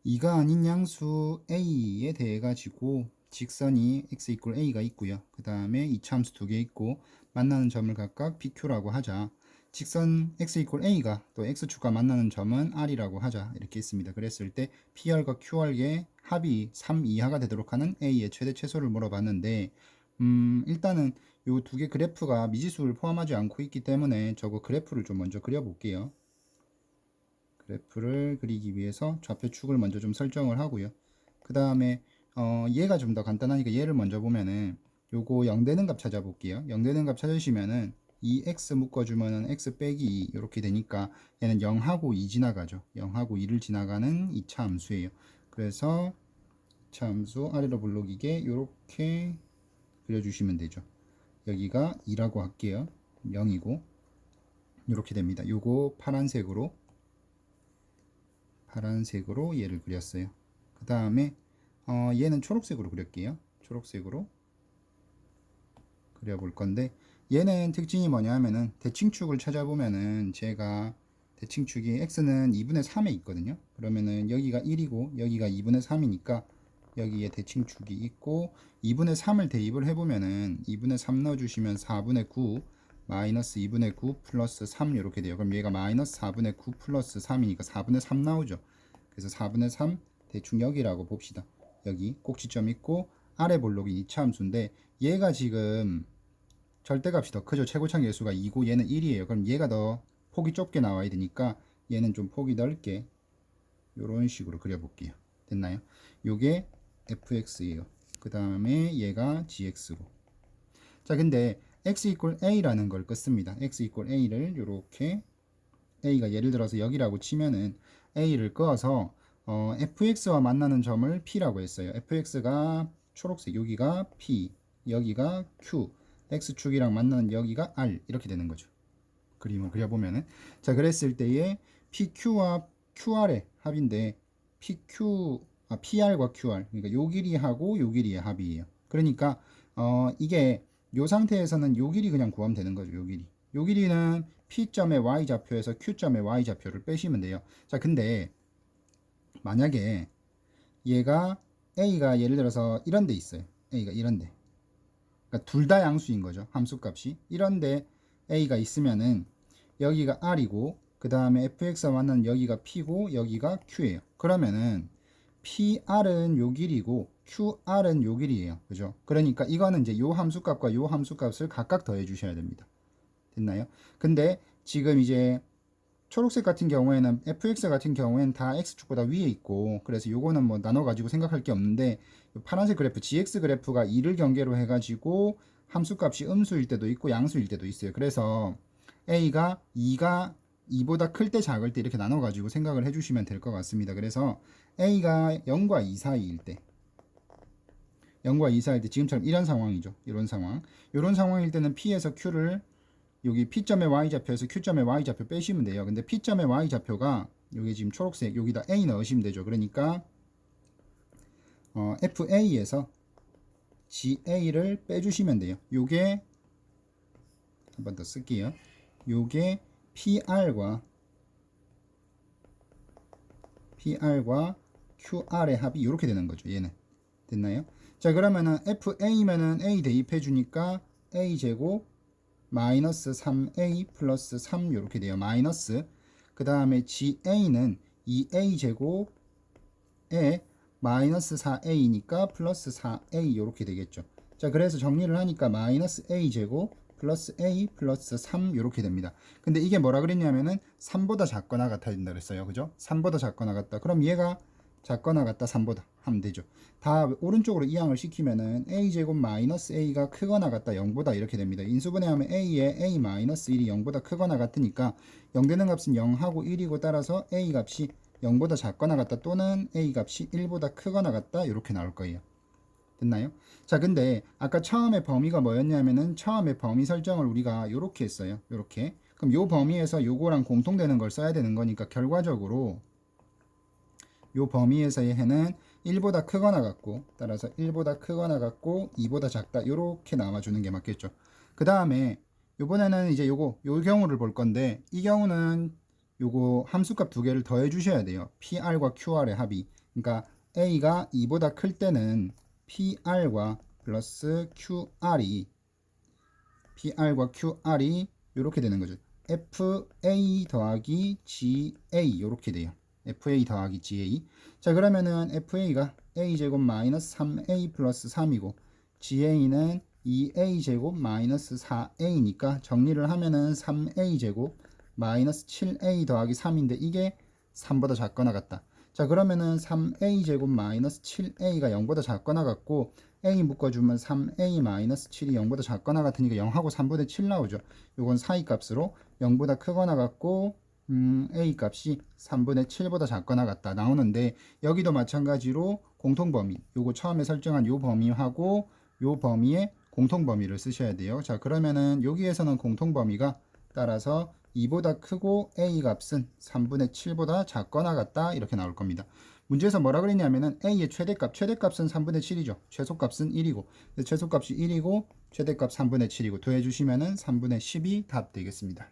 2가 아닌 양수 a에 대해 가지고 직선이 x 이퀄 a가 있고요. 그 다음에 이차함수 두 개 있고 만나는 점을 각각 pq라고 하자. 직선 x 이퀄 a가 또 x축과 만나는 점은 r이라고 하자. 이렇게 있습니다. 그랬을 때 pr과 qr의 합이 3 이하가 되도록 하는 a의 최대 최소를 물어봤는데 일단은 요 두 개 그래프가 미지수를 포함하지 않고 있기 때문에 저거 그래프를 좀 먼저 그려볼게요. 그래프를 그리기 위해서 좌표축을 먼저 좀 설정을 하고요. 그 다음에 얘가 좀 더 간단하니까 얘를 먼저 보면은 요거 0 되는 값 찾아볼게요. 0 되는 값 찾으시면은 이 x 묶어주면은 x 빼기 2 이렇게 되니까 얘는 0하고 2 지나가죠. 0하고 2를 지나가는 2차 함수예요. 그래서 2차 함수 아래로 블록이게 이렇게 그려주시면 되죠. 여기가 2라고 할게요. 0이고 이렇게 됩니다. 요거 파란색으로 얘를 그렸어요. 그 다음에 얘는 초록색으로 그릴게요. 초록색으로 그려볼 건데 얘는 특징이 뭐냐 하면은 대칭축을 찾아보면은 제가 대칭축이 x는 2분의 3에 있거든요. 그러면은 여기가 1이고 여기가 2분의 3이니까 여기에 대칭축이 있고 2분의 3을 대입을 해보면은 2분의 3 넣어주시면 4분의 9 마이너스 2분의 9 플러스 3 이렇게 돼요. 그럼 얘가 마이너스 4분의 9 플러스 3이니까 4분의 3 나오죠. 그래서 4분의 3 대충 여기라고 봅시다. 여기 꼭지점 있고 아래 볼록이 2차 함수인데 얘가 지금 절대값이 더 크죠. 최고창 계수가 2고 얘는 1이에요. 그럼 얘가 더 폭이 좁게 나와야 되니까 얘는 좀 폭이 넓게 이런 식으로 그려볼게요. 됐나요? 요게 fx예요. 그 다음에 얘가 gx고. 자, 근데 x 이퀄 a라는 걸 껐습니다. x 이퀄 a를 이렇게 a가 예를 들어서 여기라고 치면은 a를 끄어서 fx와 만나는 점을 p라고 했어요. fx가 초록색, 여기가 p, 여기가 q, x축이랑 만나는 여기가 r 이렇게 되는 거죠. 그림을 그려보면은 자, 그랬을 때에 pq와 qr의 합인데 pr과 qr 그러니까 요 길이하고 요 길이의 합이에요. 그러니까 이게 요 상태에서는 요 길이 그냥 구하면 되는 거죠. 요 길이. 요 길이는 P점의 Y좌표에서 Q점의 Y좌표를 빼시면 돼요. 자, 근데 만약에 얘가 A가 예를 들어서 이런 데 있어요. A가 이런 데. 그러니까 둘 다 양수인 거죠. 함수값이. 이런 데 A가 있으면은 여기가 R이고 그 다음에 fx와 만나는 여기가 P고 여기가 Q예요. 그러면은 PR은 요 길이고 QR은 요 길이에요. 그죠? 그러니까 이거는 이제 요 함수값과 요 함수값을 각각 더해 주셔야 됩니다. 됐나요? 근데 지금 이제 초록색 같은 경우에는 fx 같은 경우에는 다 x축보다 위에 있고 그래서 요거는 뭐 나눠 가지고 생각할 게 없는데 파란색 그래프 gx 그래프가 2를 경계로 해 가지고 함수값이 음수일 때도 있고 양수일 때도 있어요. 그래서 a가 2보다 클 때 작을 때 이렇게 나눠 가지고 생각을 해 주시면 될 것 같습니다. 그래서 a가 0과 2 사이일 때 0과 2 사이일 때 지금처럼 이런 상황이죠. 이런 상황. 이런 상황일 때는 p에서 q를 여기 P점의 Y좌표에서 Q점의 Y좌표 빼시면 돼요. 근데 P점의 Y좌표가 여기 지금 초록색 여기다 A 넣으시면 되죠. 그러니까 FA에서 GA를 빼주시면 돼요. 요게 한 번 더 쓸게요. 요게 PR과 QR의 합이 이렇게 되는 거죠. 얘는 됐나요? 자, 그러면은 FA면은 A 대입해 주니까 A 제곱 마이너스 3a 플러스 3 이렇게 돼요. 마이너스 그 다음에 ga는 2a 제곱에 마이너스 4a니까 플러스 4a 이렇게 되겠죠. 자, 그래서 정리를 하니까 마이너스 a 제곱 플러스 a 플러스 3 이렇게 됩니다. 근데 이게 뭐라 그랬냐면은 3보다 작거나 같아야 된다 그랬어요. 그죠? 3보다 작거나 같다. 그럼 얘가 작거나 같다 3보다 하면 되죠. 다 오른쪽으로 이항을 시키면은 a제곱 마이너스 a가 크거나 같다 0보다 이렇게 됩니다. 인수분해하면 a에 a 마이너스 1이 0보다 크거나 같으니까 0 되는 값은 0하고 1이고 따라서 a 값이 0보다 작거나 같다 또는 a 값이 1보다 크거나 같다 이렇게 나올 거예요. 됐나요? 자, 근데 아까 처음에 범위가 뭐였냐면은 처음에 범위 설정을 우리가 요렇게 했어요. 요렇게. 그럼 요 범위에서 요거랑 공통되는 걸 써야 되는 거니까 결과적으로 요 범위에서의 해는 1보다 크거나 같고 따라서 1보다 크거나 같고 2보다 작다 요렇게 나와주는 게 맞겠죠. 그 다음에 요번에는 이제 요 경우를 볼 건데 이 경우는 요거 함수값 두 개를 더해 주셔야 돼요. PR과 QR의 합이 그러니까 A가 2보다 클 때는 PR과 플러스 QR이 이렇게 되는 거죠. FA 더하기 GA 이렇게 돼요. FA 더하기 GA. 자, 그러면은 FA가 A제곱 마이너스 3A 플러스 3이고 GA는 2A제곱 마이너스 4A니까 정리를 하면은 3A제곱 마이너스 7A 더하기 3인데 이게 3보다 작거나 같다. 자, 그러면은 3A제곱 마이너스 7A가 0보다 작거나 같고 A 묶어주면 3A 마이너스 7이 0보다 작거나 같으니까 0하고 3분의 7 나오죠. 요건 사이 값으로 0보다 크거나 같고 A 값이 3분의 7보다 작거나 같다 나오는데 여기도 마찬가지로 공통범위 요거 처음에 설정한 요 범위하고 요 범위의 공통범위를 쓰셔야 돼요. 자, 그러면은 여기에서는 공통범위가 따라서 2보다 크고 A 값은 3분의 7보다 작거나 같다 이렇게 나올 겁니다. 문제에서 뭐라 그랬냐면은 A의 최대값은 3분의 7이죠. 최소값은 1이고 최소값이 1이고 최대값 3분의 7이고 더해주시면은 3분의 10이 답 되겠습니다.